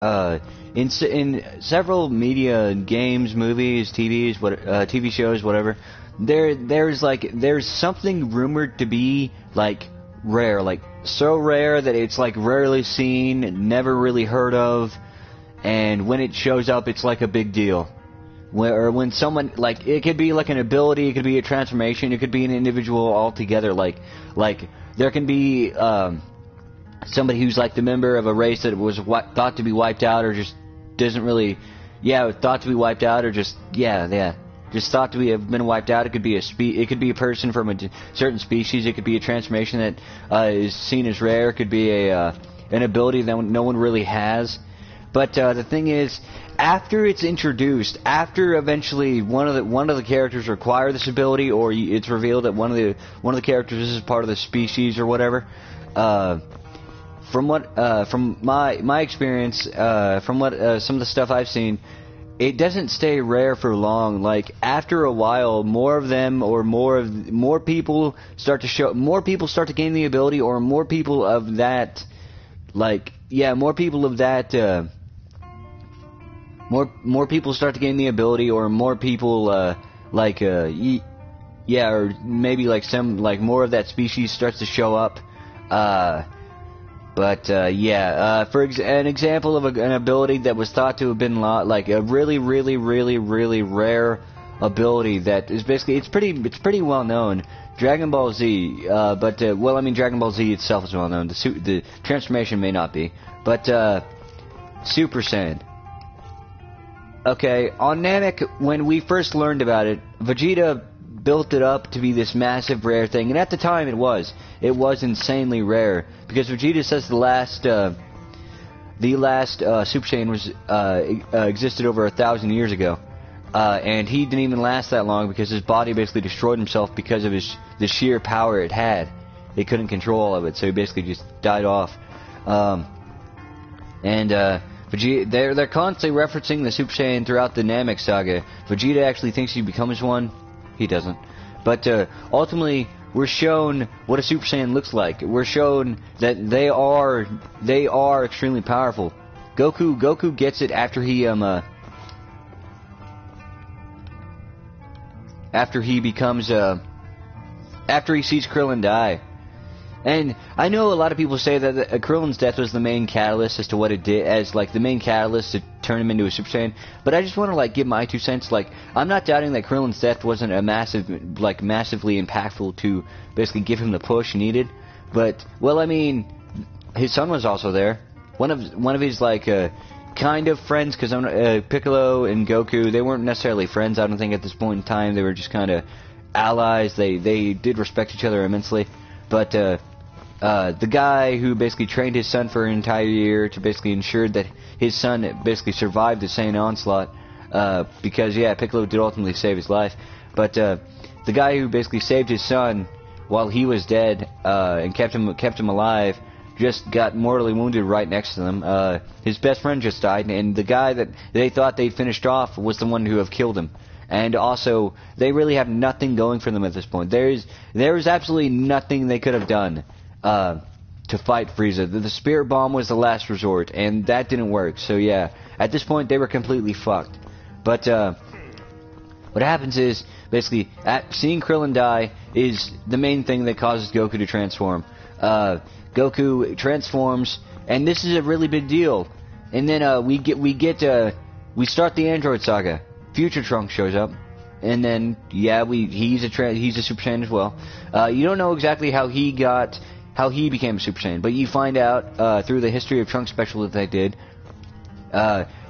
uh, in several media, games, movies, TV shows, whatever, there's something rumored to be like rare, like so rare that it's like rarely seen, never really heard of, and when it shows up, it's like a big deal. Or when someone, like, it could be like an ability, it could be a transformation, it could be an individual altogether, like there can be, somebody who's like the member of a race that was thought to be wiped out, or just doesn't really, thought to be wiped out, or just, just thought to have been wiped out. It could be it could be a person from a certain species, it could be a transformation that is seen as rare, it could be an ability that no one really has. But the thing is, after it's introduced, after eventually one of the characters acquire this ability, or it's revealed that one of the characters is part of the species or whatever, from my experience, from what some of the stuff I've seen, it doesn't stay rare for long. Like, after a while, more of them, or more people start to gain the ability, or more people of that, more people start to gain the ability, or more people, or maybe more of that species starts to show up. For an example of an ability that was thought to have been like a really, really, really, really rare ability that is basically, it's pretty well known. Dragon Ball Z, Dragon Ball Z itself is well known. The transformation may not be, but Super Saiyan. Okay, on Namek, when we first learned about it, Vegeta built it up to be this massive rare thing, and at the time it was insanely rare, because Vegeta says the last Super Saiyan was existed over 1,000 years ago, and he didn't even last that long because his body basically destroyed himself because of the sheer power it had. It couldn't control all of it, so he basically just died off. Vegeta, they're constantly referencing the Super Saiyan throughout the Namek saga. Vegeta actually thinks he becomes one. He doesn't. But ultimately, we're shown what a Super Saiyan looks like. We're shown that they are extremely powerful. Goku gets it after he sees Krillin die. And I know a lot of people say that Krillin's death was the main catalyst as to what it did, as like the main catalyst to turn him into a Super Saiyan. But I just want to like give my 2 cents. Like, I'm not doubting that Krillin's death wasn't massively impactful to basically give him the push needed. But his son was also there. One of his kind of friends, because Piccolo and Goku, they weren't necessarily friends. I don't think at this point in time. They were just kind of allies. They did respect each other immensely. But the guy who basically trained his son for an entire year to basically ensure that his son basically survived the Saiyan onslaught, because Piccolo did ultimately save his life. But the guy who basically saved his son while he was dead and kept him alive just got mortally wounded right next to them. His best friend just died, and the guy that they thought they finished off was the one who have killed him. And also, they really have nothing going for them at this point. There is absolutely nothing they could have done to fight Frieza. The Spirit Bomb was the last resort, and that didn't work. So at this point, they were completely fucked. But what happens is, basically, seeing Krillin die is the main thing that causes Goku to transform. Goku transforms, and this is a really big deal. And then we start the Android Saga. Future Trunks shows up, and then he's a Super Saiyan as well. You don't know exactly how he became a Super Saiyan, but you find out through the History of Trunks special that they did.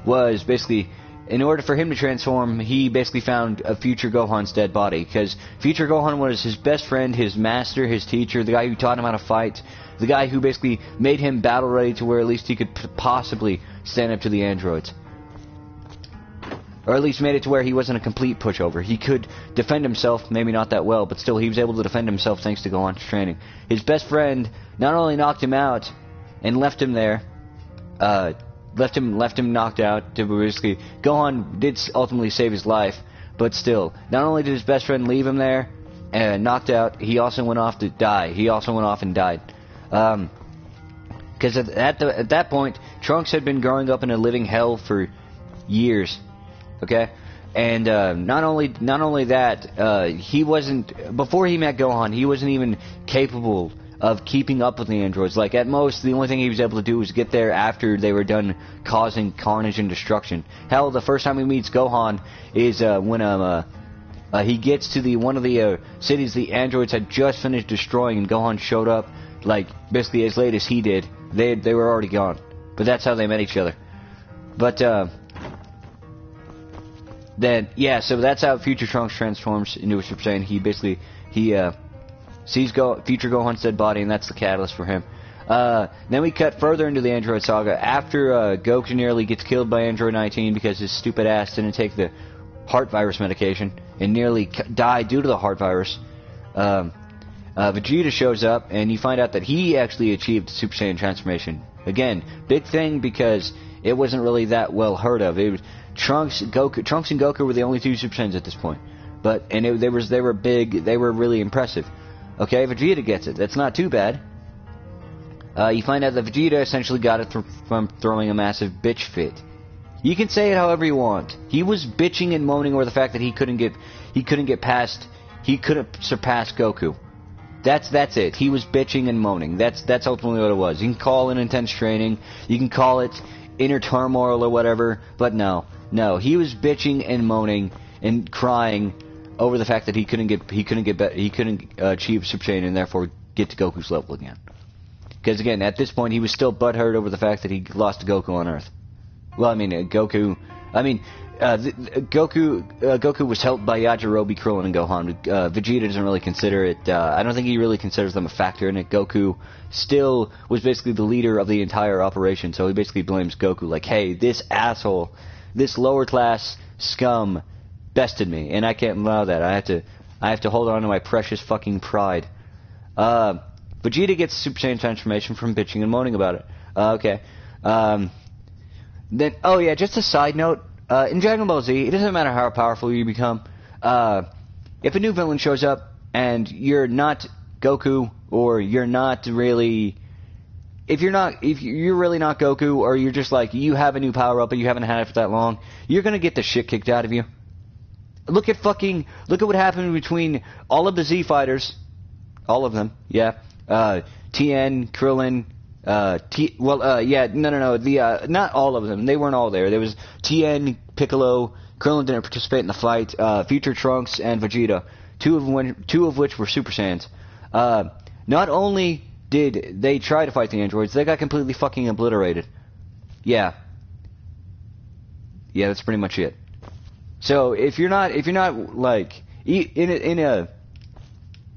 Was basically, in order for him to transform, he basically found a future Gohan's dead body, because future Gohan was his best friend, his master, his teacher, the guy who taught him how to fight, the guy who basically made him battle ready to where at least he could possibly stand up to the androids. Or at least made it to where he wasn't a complete pushover. He could defend himself, maybe not that well, but still he was able to defend himself thanks to Gohan's training. His best friend not only knocked him out and left him there, left him knocked out. To basically, Gohan did ultimately save his life, but still, not only did his best friend leave him there and knocked out, he also went off to die. He also went off and died. Because at that point, Trunks had been growing up in a living hell for years, okay? And not only that, he wasn't, before he met Gohan, he wasn't even capable of keeping up with the androids. Like, at most, the only thing he was able to do was get there after they were done causing carnage and destruction. Hell, the first time he meets Gohan is when he gets to one of the cities the androids had just finished destroying, and Gohan showed up, like, basically as late as he did. They were already gone. But that's how they met each other. But, then, yeah, so that's how Future Trunks transforms into a Super Saiyan. He basically, sees Future Gohan's dead body, and that's the catalyst for him. Then we cut further into the Android saga. After Goku nearly gets killed by Android 19 because his stupid ass didn't take the heart virus medication and nearly died due to the heart virus, Vegeta shows up, and you find out that he actually achieved Super Saiyan transformation. Again, big thing because it wasn't really that well heard of. It was Trunks and Goku were the only two Super Saiyans at this point. They were big, they were really impressive. Okay, Vegeta gets it. That's not too bad. You find out that Vegeta essentially got it from throwing a massive bitch fit. You can say it however you want. He was bitching and moaning over the fact that he couldn't surpass Goku. That's it. He was bitching and moaning. That's ultimately what it was. You can call it intense training. You can call it inner turmoil or whatever. But no, he was bitching and moaning and crying over the fact that he couldn't achieve Super Saiyan and therefore get to Goku's level again. Because again, at this point, he was still butthurt over the fact that he lost to Goku on Earth. Well, Goku was helped by Yajirobe, Krillin, and Gohan. Vegeta doesn't really consider it. I don't think he really considers them a factor in it. Goku still was basically the leader of the entire operation, so he basically blames Goku. Like, hey, this asshole, this lower class scum, bested me, and I can't allow that. I have to hold on to my precious fucking pride. Vegeta gets Super Saiyan transformation from bitching and moaning about it. Okay. Then, oh yeah, just a side note. In Dragon Ball Z, it doesn't matter how powerful you become. If a new villain shows up and you're not Goku, or you're not really, if you're really not Goku, or you're just like you have a new power up but you haven't had it for that long, you're gonna get the shit kicked out of you. Look at what happened between all of the Z fighters, all of them, yeah. Tien, Krillin. Not all of them. They weren't all there. There was Tien, Piccolo, Krillin didn't participate in the fight, Future Trunks, and Vegeta, two of which were Super Saiyans. Not only did they try to fight the androids, they got completely fucking obliterated. Yeah, that's pretty much it. So if you're not like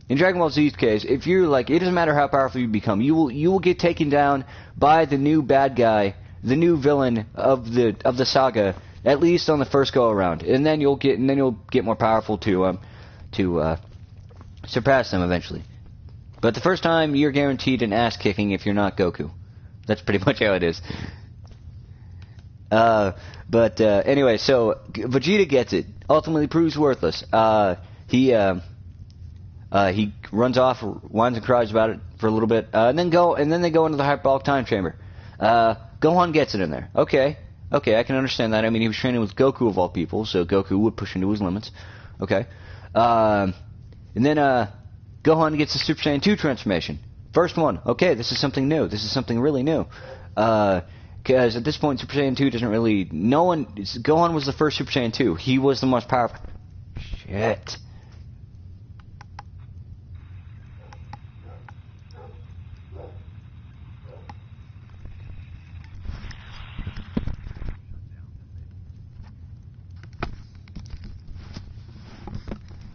in Dragon Ball Z's case, if you're like, it doesn't matter how powerful you become, you will get taken down by the new bad guy, the new villain of the saga, at least on the first go around, and then you'll get more powerful to surpass them eventually. But the first time, you're guaranteed an ass kicking if you're not Goku. That's pretty much how it is. Anyway, so Vegeta gets it. Ultimately proves worthless. He runs off, whines and cries about it for a little bit, and then they go into the hyperbolic time chamber. Gohan gets it in there. Okay, I can understand that. I mean, he was training with Goku of all people, so Goku would push into his limits. Okay, and then Gohan gets the Super Saiyan 2 transformation. First one. Okay, this is something new. This is something really new. Because at this point, Super Saiyan 2 doesn't really. Gohan was the first Super Saiyan 2. He was the most powerful. Shit.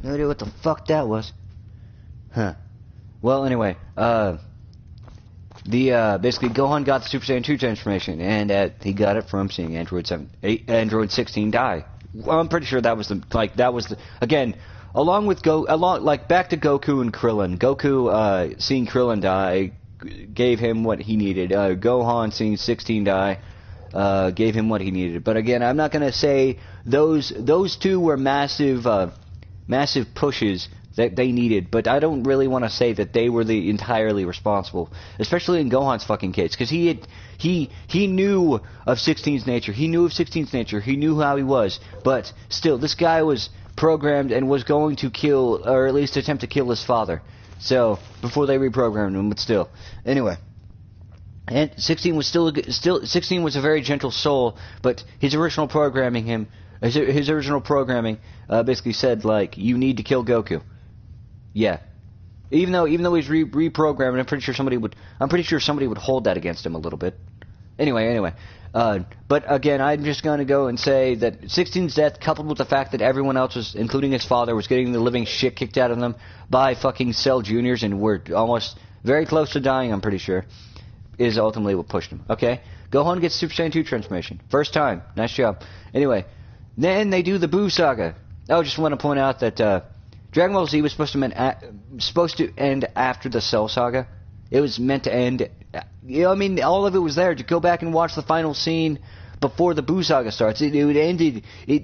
No idea what the fuck that was. Huh. Well, anyway, basically Gohan got the Super Saiyan 2 transformation, and he got it from seeing Android 16 die. Well, I'm pretty sure that was again, along with back to Goku and Krillin. Goku seeing Krillin die gave him what he needed. Gohan seeing 16 die gave him what he needed. But again, I'm not gonna say those two were massive pushes that they needed, but I don't really want to say that they were the entirely responsible, especially in Gohan's fucking case, because he knew of 16's nature, he knew how he was, but still, this guy was programmed and was going to kill, or at least attempt to kill his father, so, before they reprogrammed him, but still, anyway. And 16 was 16 was a very gentle soul, but his original programming basically said, like, you need to kill Goku. Yeah. Even though he's reprogrammed, I'm pretty sure somebody would hold that against him a little bit. Anyway. But again, I'm just going to go and say that 16's death, coupled with the fact that everyone else was, including his father, was getting the living shit kicked out of them by fucking Cell Juniors, and were almost very close to dying, I'm pretty sure, is ultimately what pushed him. Okay? Gohan gets Super Saiyan 2 transformation. First time. Nice job. Anyway, then they do the Buu Saga. I just want to point out that Dragon Ball Z was supposed to end after the Cell Saga. It was meant to end. I mean, all of it was there. To go back and watch the final scene before the Buu Saga starts. It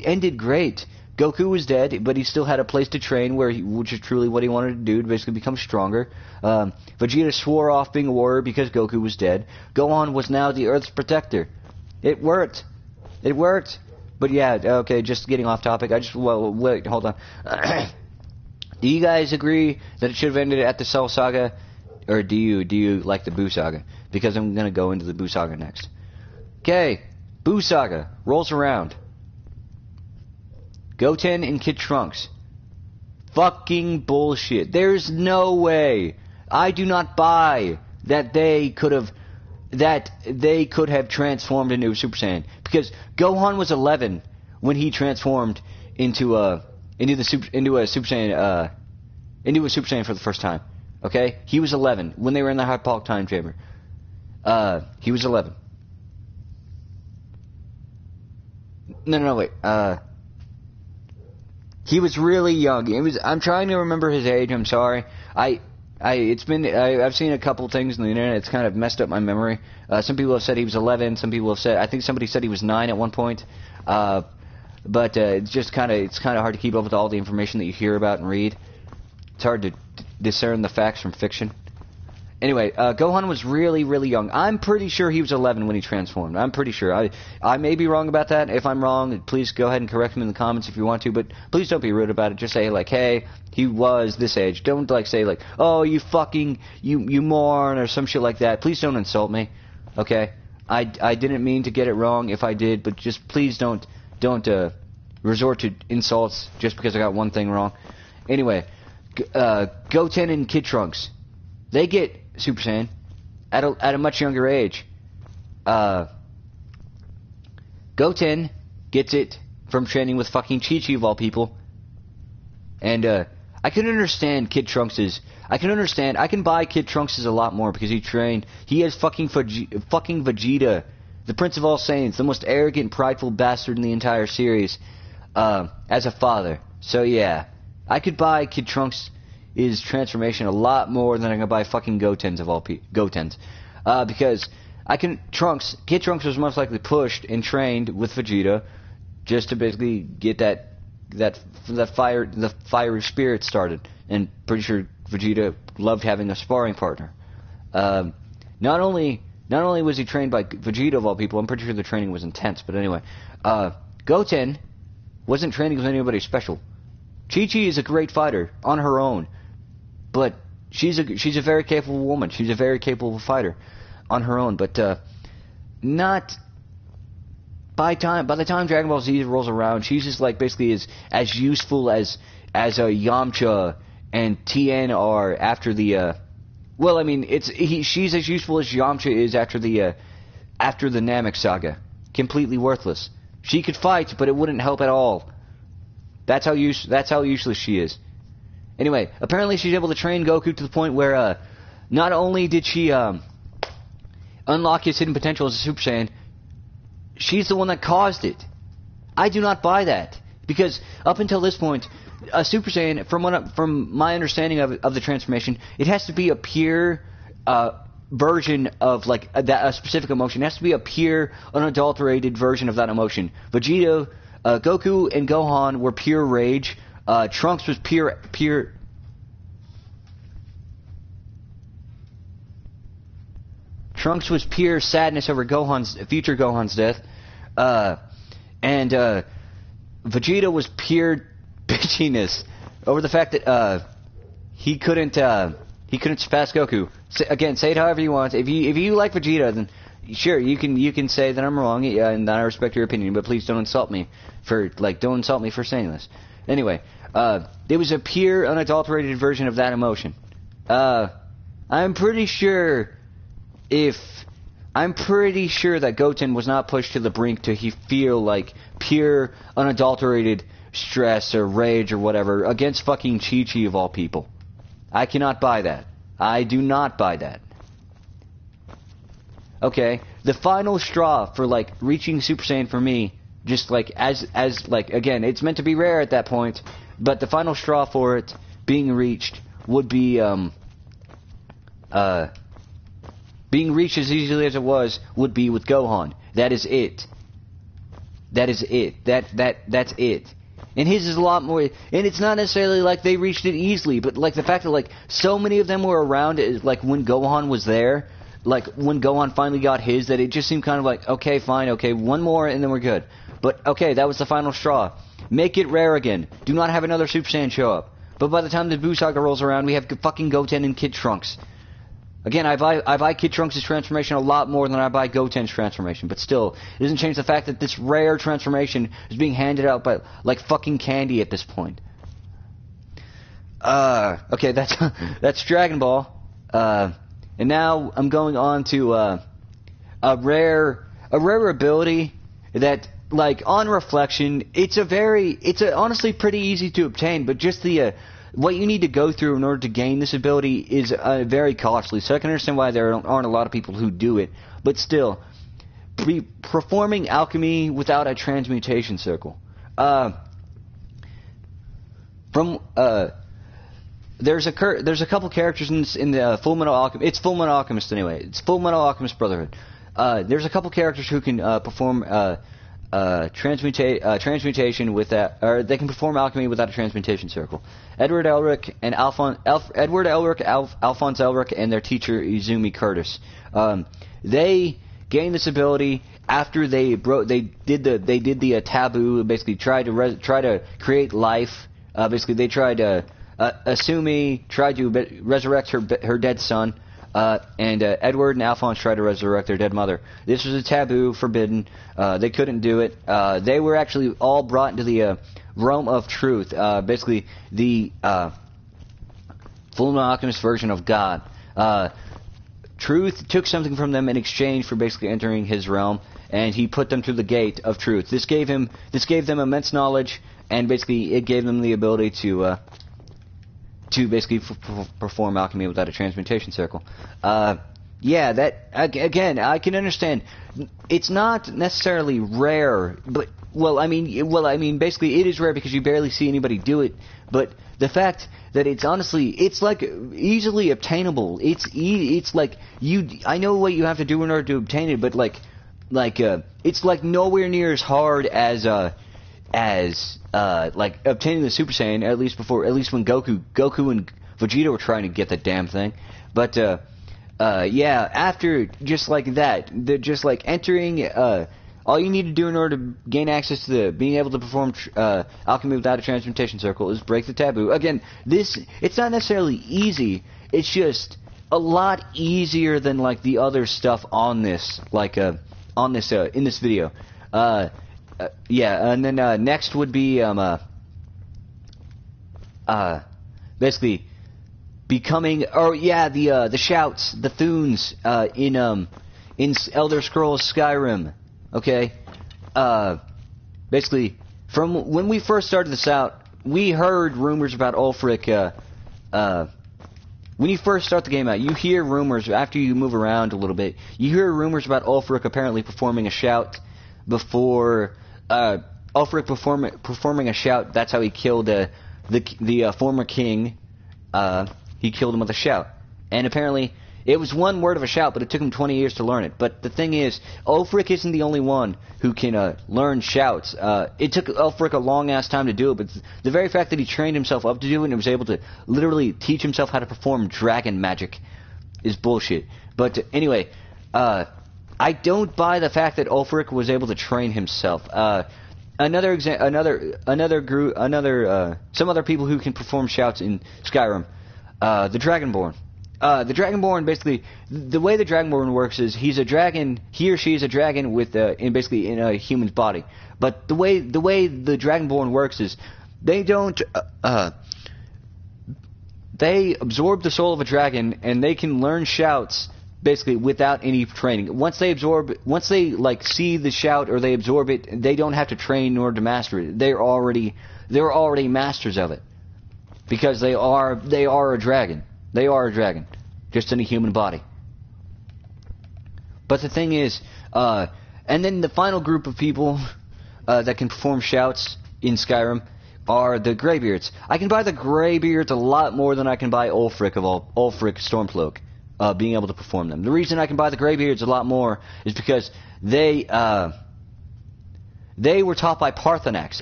ended great. Goku was dead, but he still had a place to train, which is truly what he wanted to do, to basically become stronger. Vegeta swore off being a warrior because Goku was dead. Gohan was now the Earth's protector. It worked. But yeah, okay, just getting off topic. Wait, hold on. Do you guys agree that it should have ended at the Cell Saga, or do you like the Buu Saga? Because I'm gonna go into the Buu Saga next. Okay, Buu Saga rolls around. Goten and Kid Trunks. Fucking bullshit. There's no way. I do not buy that they could have transformed into a Super Saiyan, because Gohan was 11 when he transformed into a Super Saiyan for the first time. Okay, he was 11 when they were in the hyperbolic time chamber. He was 11. No, wait. He was really young. I'm trying to remember his age. I'm sorry. I've seen a couple things on the internet. It's kind of messed up my memory. Some people have said he was 11. Some people have said, I think somebody said he was 9 at one point. But it's kind of hard to keep up with all the information that you hear about and read. It's hard to discern the facts from fiction. Anyway, Gohan was really, really young. I'm pretty sure he was 11 when he transformed. I'm pretty sure. I may be wrong about that. If I'm wrong, please go ahead and correct me in the comments if you want to. But please don't be rude about it. Just say, like, hey, he was this age. Don't, like, say, like, oh, you fucking, you moron, or some shit like that. Please don't insult me. Okay? I didn't mean to get it wrong if I did, but just please don't resort to insults just because I got one thing wrong. Anyway, Goten and Kid Trunks, they get Super Saiyan at a much younger age. Goten gets it from training with fucking Chi-Chi of all people. And I can understand Kid Trunks's. I can buy Kid Trunks's a lot more because he has fucking Vegeta, the Prince of All Saiyans, the most arrogant, prideful bastard in the entire series, as a father. So yeah, I could buy Kid Trunks' transformation a lot more than I can buy fucking Goten's of all Goten's. Because Kid Trunks was most likely pushed and trained with Vegeta just to basically get the fiery spirit started. And pretty sure Vegeta loved having a sparring partner. Not only was he trained by Vegeta of all people, I'm pretty sure the training was intense. But anyway, Goten wasn't training with anybody special. Chi-Chi is a great fighter on her own, but she's a very capable woman. She's a very capable fighter on her own, but not by the time Dragon Ball Z rolls around, she's just like basically as useful as a Yamcha and Tien are after the well, I mean, she's as useful as Yamcha is after the Namek saga. Completely worthless. She could fight, but it wouldn't help at all. That's how useless she is. Anyway, apparently she's able to train Goku to the point where not only did she unlock his hidden potential as a Super Saiyan, she's the one that caused it. I do not buy that, because up until this point, a Super Saiyan, from my understanding of the transformation, it has to be a pure version of like a specific emotion. It has to be a pure, unadulterated version of that emotion. Vegeta, Goku, and Gohan were pure rage. Trunks was pure Trunks was pure sadness over future Gohan's death. And Vegeta was pure bitchiness over the fact that he couldn't surpass Goku. Again, say it however you want. If you like Vegeta, then sure, you can say that I'm wrong, and that I respect your opinion, but please don't insult me for saying this. Anyway, it was a pure, unadulterated version of that emotion. I'm pretty sure that Goten was not pushed to the brink to feel like pure, unadulterated stress or rage or whatever against fucking Chi-Chi of all people. I cannot buy that. I do not buy that. Okay, the final straw for like reaching Super Saiyan for me, just like as like again, it's meant to be rare at that point, but the final straw for it being reached would be being reached as easily as it would be with Gohan. That is it. That's it. And his is a lot more, and it's not necessarily like they reached it easily, but like the fact that like so many of them were around, like when Gohan was there, like when Gohan finally got his, that it just seemed kind of like, okay, fine, okay, one more and then we're good. But okay, that was the final straw. Make it rare again. Do not have another Super Saiyan show up. But by the time the Buu Saga rolls around, we have fucking Goten and Kid Trunks. Again, I buy Kid Trunks' transformation a lot more than I buy Goten's transformation, but still, it doesn't change the fact that this rare transformation is being handed out by like fucking candy at this point. Okay, that's Dragon Ball. And now I'm going on to a rare ability that, like, on reflection, it's honestly pretty easy to obtain, but just the what you need to go through in order to gain this ability is very costly. So I can understand why there aren't a lot of people who do it, but still, performing alchemy without a transmutation circle. There's a couple characters in the Full Metal Alchemist. It's Full Metal Alchemist anyway. It's Full Metal Alchemist Brotherhood. There's a couple characters who can perform transmutation with that, or they can perform alchemy without a transmutation circle. Edward Elric, Alphonse Elric, and their teacher Izumi Curtis. They gained this ability after they did the taboo. Basically, try to create life. Basically, they tried to. Asumi tried to resurrect her dead son, and Edward and Alphonse tried to resurrect their dead mother. This was a taboo, forbidden. They couldn't do it. They were actually all brought into the realm of truth, basically the Full Alchemist version of God. Truth took something from them in exchange for basically entering his realm, and he put them through the gate of truth. This gave them immense knowledge, and basically it gave them the ability to basically perform alchemy without a transmutation circle. Yeah, that again, I can understand. It's not necessarily rare, but basically it is rare because you barely see anybody do it. But the fact that it's like easily obtainable. It's like I know what you have to do in order to obtain it, but it's like nowhere near as hard as like obtaining the Super Saiyan, at least when Goku and Vegeta were trying to get the damn thing. But yeah, after just like that, just like entering, all you need to do in order to gain access to being able to perform alchemy without a transmutation circle is break the taboo. Again, it's not necessarily easy. It's just a lot easier than like the other stuff on this, in this video. Yeah, and then next would be basically becoming, the shouts, the thunes in Elder Scrolls Skyrim. Okay, basically from when we first started this out, we heard rumors about Ulfric. When you first start the game out, you hear rumors after you move around a little bit. You hear rumors about Ulfric apparently performing a shout before. Ulfric performing a shout. That's how he killed the former king. He killed him with a shout, and apparently it was one word of a shout, but it took him 20 years to learn it. But the thing is, Ulfric isn't the only one who can learn shouts. It took Ulfric a long ass time to do it, but the very fact that he trained himself up to do it and was able to literally teach himself how to perform dragon magic is bullshit. But anyway, I don't buy the fact that Ulfric was able to train himself. Some other people who can perform shouts in Skyrim. The Dragonborn. The Dragonborn, basically, the way the Dragonborn works is he or she is a dragon with basically in a human's body. But the way the Dragonborn works is they don't they absorb the soul of a dragon, and they can learn shouts basically without any training. Once they like see the shout or they absorb it, they don't have to train in order to master it. They're already masters of it because they are a dragon. They are a dragon, just in a human body. But the thing is, and then the final group of people that can perform shouts in Skyrim are the Greybeards. I can buy the Greybeards a lot more than I can buy Ulfric Stormcloak, being able to perform them. The reason I can buy the Greybeards a lot more is because they were taught by Paarthurnax,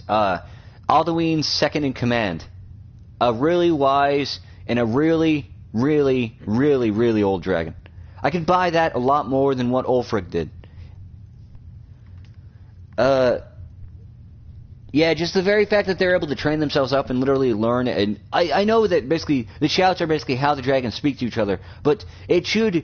Alduin's second in command, a really wise and a really old dragon. I could buy that a lot more than what Ulfric did. Yeah, just the very fact that they're able to train themselves up and literally learn, and I know that basically the shouts are basically how the dragons speak to each other, but the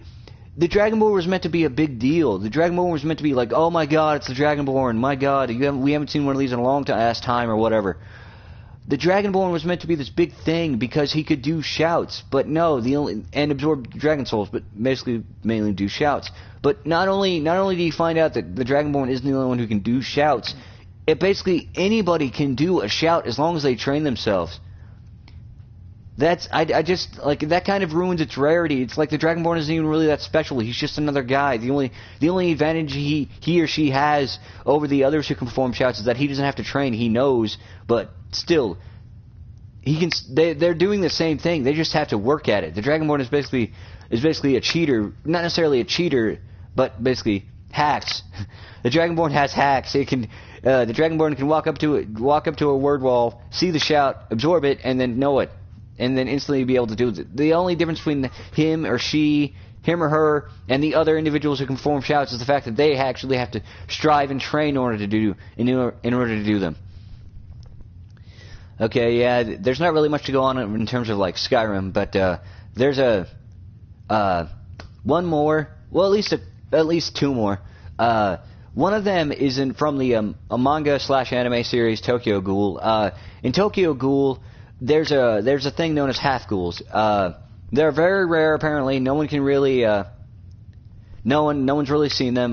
Dragonborn was meant to be a big deal. The Dragonborn was meant to be like, oh my god, it's the Dragonborn, my god, we haven't seen one of these in a long time or whatever. The Dragonborn was meant to be this big thing because he could do shouts, but no, and absorb dragon souls, but basically mainly do shouts. But not only do you find out that the Dragonborn isn't the only one who can do shouts, basically anybody can do a shout as long as they train themselves. I just like that kind of ruins its rarity. It's like the Dragonborn isn't even really that special. He's just another guy. The only advantage he or she has over the others who can perform shouts is that he doesn't have to train. He knows, but still, he can. They're doing the same thing. They just have to work at it. The Dragonborn is basically a cheater, not necessarily a cheater, but basically hacks. The Dragonborn has hacks. The Dragonborn can walk up to a word wall, see the shout, absorb it, and then know it, and then instantly be able to do it. The only difference between him or her, and the other individuals who can perform shouts is the fact that they actually have to strive and train in order to do them. Okay, yeah, there's not really much to go on in terms of like Skyrim, but there's one more, well, at least two more. One of them is from the a manga/anime series Tokyo Ghoul. In Tokyo Ghoul, there's a thing known as half ghouls. They're very rare apparently. No one can really no one's really seen them.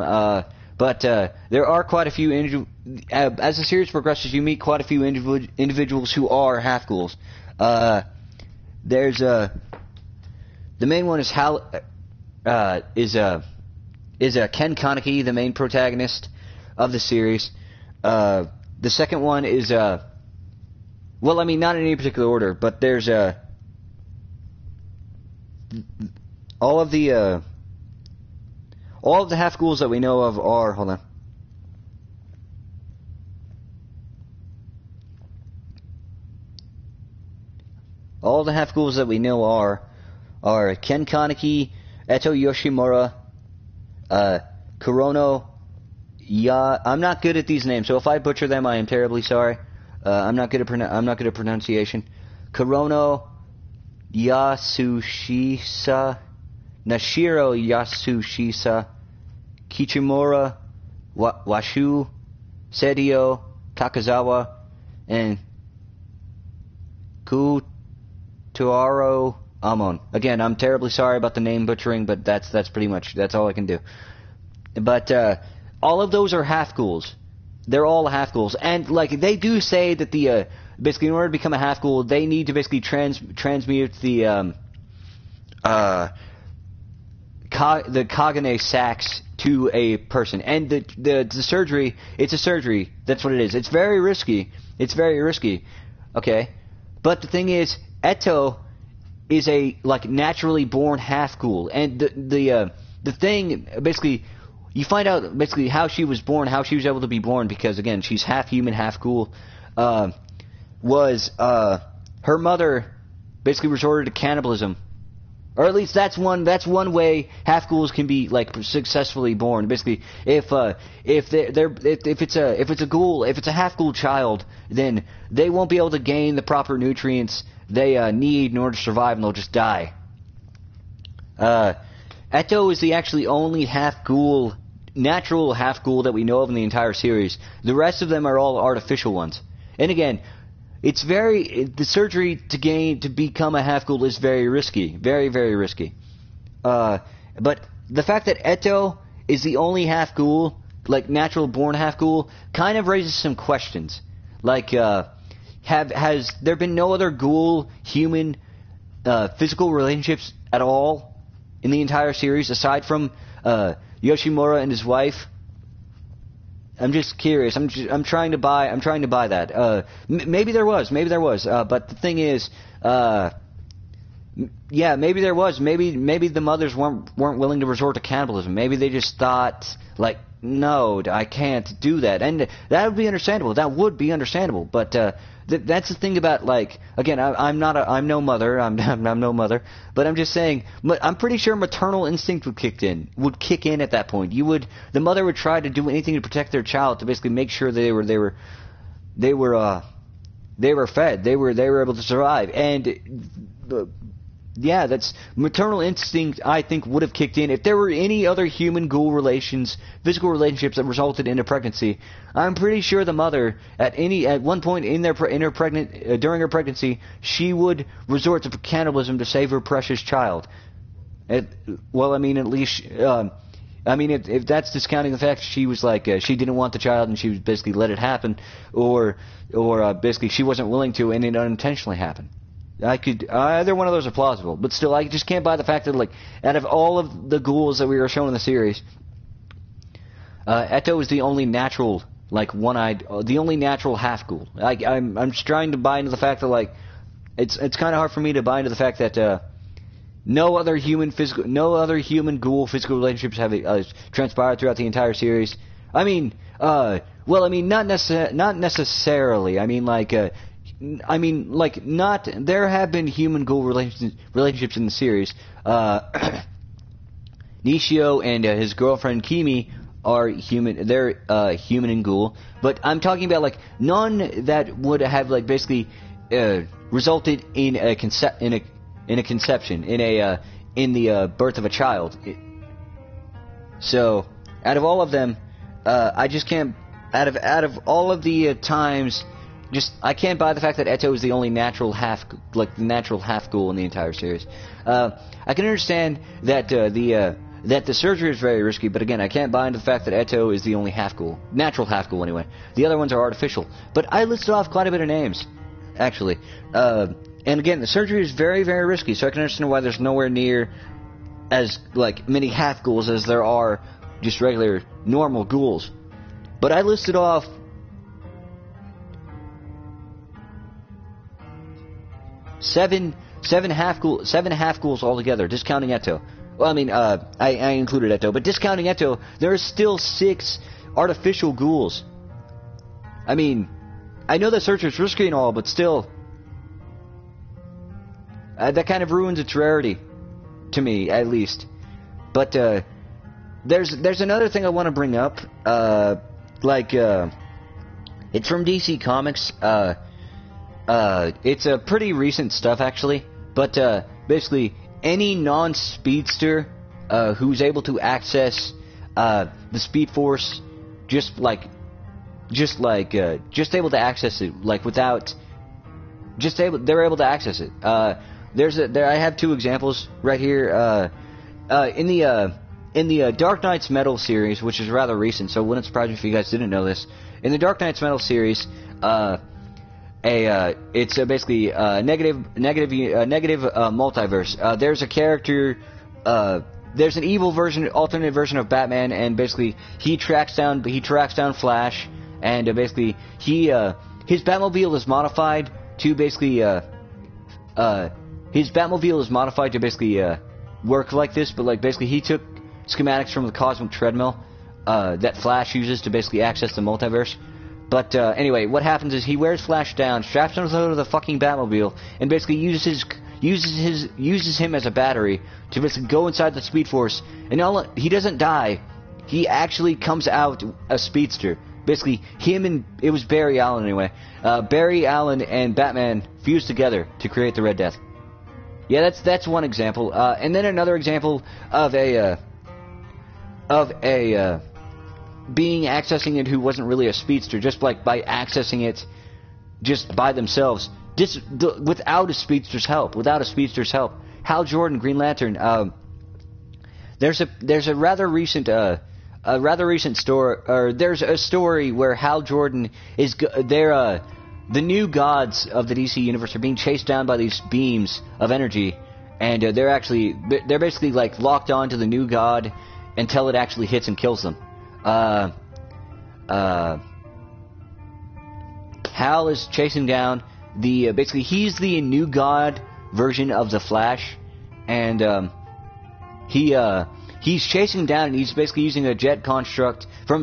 But there are quite a few as the series progresses, you meet quite a few individuals who are half ghouls. There's the main one is Ken Kaneki, the main protagonist of the series. The second one is well, I mean, not in any particular order, but there's all of the half ghouls that we know of are, hold on. All the half ghouls that we know are Ken Kaneki, Eto Yoshimura, Kurono, I'm not good at these names, so if I butcher them, I am terribly sorry. I'm not good at pronunciation. Kurono Yasushisa, Nashiro Yasushisa, Kichimura Washu, Sedio Takazawa, and Kutuaro Amon. Again, I'm terribly sorry about the name butchering, but that's all I can do. But all of those are half ghouls. They're all half ghouls, and like they do say that the basically in order to become a half ghoul, they need to basically transmute the Kagane sacs to a person, and the surgery. It's a surgery. That's what it is. It's very risky. Okay, but the thing is, Eto is a like naturally born half ghoul, and the thing basically. You find out basically how she was born, how she was able to be born, because again, she's half human, half ghoul. Was her mother basically resorted to cannibalism Or at least that's one way half-ghouls can be like successfully born. Basically, if it's a ghoul, if it's a half-ghoul child, then they won't be able to gain the proper nutrients they need in order to survive, and they'll just die. Eto is the actually only half-ghoul, natural half-ghoul that we know of in the entire series. The rest of them are all artificial ones. And again, the surgery to become a half-ghoul is very risky. Very, very risky. But the fact that Eto is the only half-ghoul, like natural-born half-ghoul, kind of raises some questions. Like, has there been no other ghoul-human physical relationships at all in the entire series, aside from Yoshimura and his wife? I'm just curious. I'm trying to buy that. Maybe there was. But the thing is, yeah, maybe there was. Maybe the mothers weren't willing to resort to cannibalism. Maybe they just thought, like, no, I can't do that, and that would be understandable. But that's the thing about, like, again, I'm no mother. I'm no mother. But I'm just saying, I'm pretty sure maternal instinct would kick in at that point. The mother would try to do anything to protect their child, to basically make sure they were fed. They were able to survive. And yeah, that's maternal instinct. I think would have kicked in if there were any other human ghoul physical relationships that resulted in a pregnancy. I'm pretty sure the mother at one point during her pregnancy, she would resort to cannibalism to save her precious child. If that's discounting the fact she was like she didn't want the child and she was basically let it happen, or basically she wasn't willing to and it unintentionally happened. Either one of those are plausible, but still, I just can't buy the fact that, like, out of all of the ghouls that we were shown in the series, Eto is the only natural, like, the only natural half ghoul. I'm just trying to buy into the fact that, like, it's kind of hard for me to buy into the fact that no other human ghoul physical relationships have transpired throughout the entire series. Not necessarily. There have been human ghoul relationships in the series. Nishio and his girlfriend Kimi are human. They're human and ghoul. But I'm talking about, like, none that would have, like, basically resulted in a conception, in the birth of a child. So, out of all of them, I just can't. Out of all of the times. I can't buy the fact that Eto is the only natural half ghoul in the entire series. I can understand that the surgery is very risky, but again, I can't buy into the fact that Eto is the only half ghoul, natural half ghoul anyway. The other ones are artificial. But I listed off quite a bit of names, actually. And again, the surgery is very, very risky, so I can understand why there's nowhere near as, like, many half ghouls as there are just regular normal ghouls. But I listed off seven half ghouls altogether, discounting Eto. Well, I included Eto, but discounting Eto, there are still 6 artificial ghouls. I know the search is risky and all, but still, that kind of ruins its rarity, to me, at least. But there's another thing I want to bring up. It's from DC Comics. It's a pretty recent stuff, actually, but basically any non-speedster who's able to access the Speed Force, just able to access it, like, without, they're able to access it. I have 2 examples right here. In the Dark Knight's Metal series, which is rather recent, so it wouldn't surprise me if you guys didn't know this. In the Dark Knight's Metal series, it's basically a negative multiverse. There's a character, there's an evil version, alternate version of Batman, and basically he tracks down Flash, and basically his Batmobile is modified to basically work like this, but, like, basically he took schematics from the cosmic treadmill that Flash uses to basically access the multiverse. But anyway, what happens is he wears Flash down, straps him to the fucking Batmobile, and basically uses uses him as a battery to basically go inside the Speed Force, and he doesn't die. He actually comes out a speedster. Basically, it was Barry Allen anyway. Barry Allen and Batman fused together to create the Red Death. Yeah, that's one example. And then another example of a being accessing it who wasn't really a speedster, just like by accessing it just by themselves, just without a speedster's help. Hal Jordan, Green Lantern. There's a rather recent story, or there's a story where Hal Jordan is the new gods of the DC universe are being chased down by these beams of energy, and they're basically like locked on to the new god until it actually hits and kills them. Hal is chasing down basically he's the new god version of the Flash, and he's chasing him down, and he's basically using a jet construct from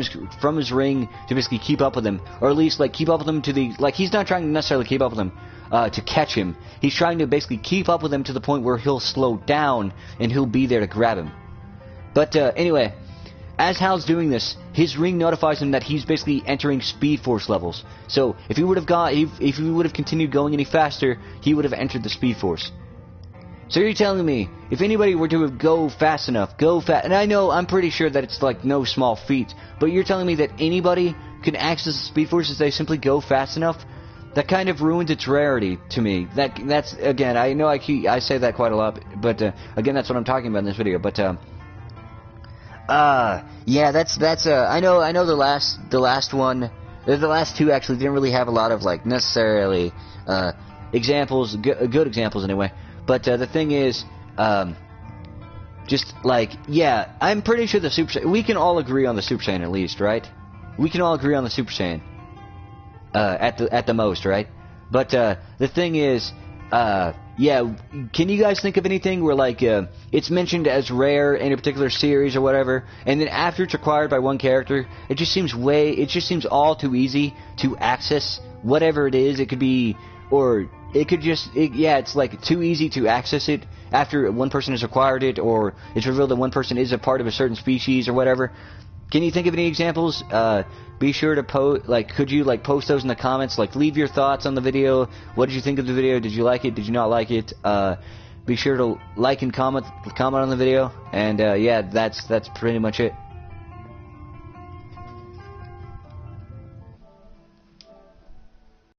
his ring to basically keep up with him, or at least like keep up with him he's not trying to necessarily keep up with him to catch him. He's trying to basically keep up with him to the point where he'll slow down and he'll be there to grab him. But anyway, as Hal's doing this, his ring notifies him that he's basically entering Speed Force levels. So if he would have continued going any faster, he would have entered the Speed Force. So you're telling me, if anybody were to go fast enough, and I know, I'm pretty sure that it's like no small feat, but you're telling me that anybody can access the Speed Force if they simply go fast enough? That kind of ruins its rarity to me. That's again, I know I say that quite a lot, but again, that's what I'm talking about in this video. But yeah, that's I know the last one, the last two actually didn't really have a lot of like necessarily examples, good examples anyway. But the thing is, just like, yeah, I'm pretty sure the Super Saiyan, we can all agree on the Super Saiyan at least, right? We can all agree on the Super Saiyan, at the most, right? But the thing is, yeah, can you guys think of anything where like it's mentioned as rare in a particular series or whatever, and then after it's acquired by one character, it just seems all too easy to access whatever it is. It could be, or it could just, yeah, it's like too easy to access it after one person has acquired it, or it's revealed that one person is a part of a certain species or whatever. Can you think of any examples? Be sure to post, like, could you like post those in the comments? Like, leave your thoughts on the video. What did you think of the video? Did you like it? Did you not like it? Be sure to like and comment on the video. And yeah, that's pretty much it.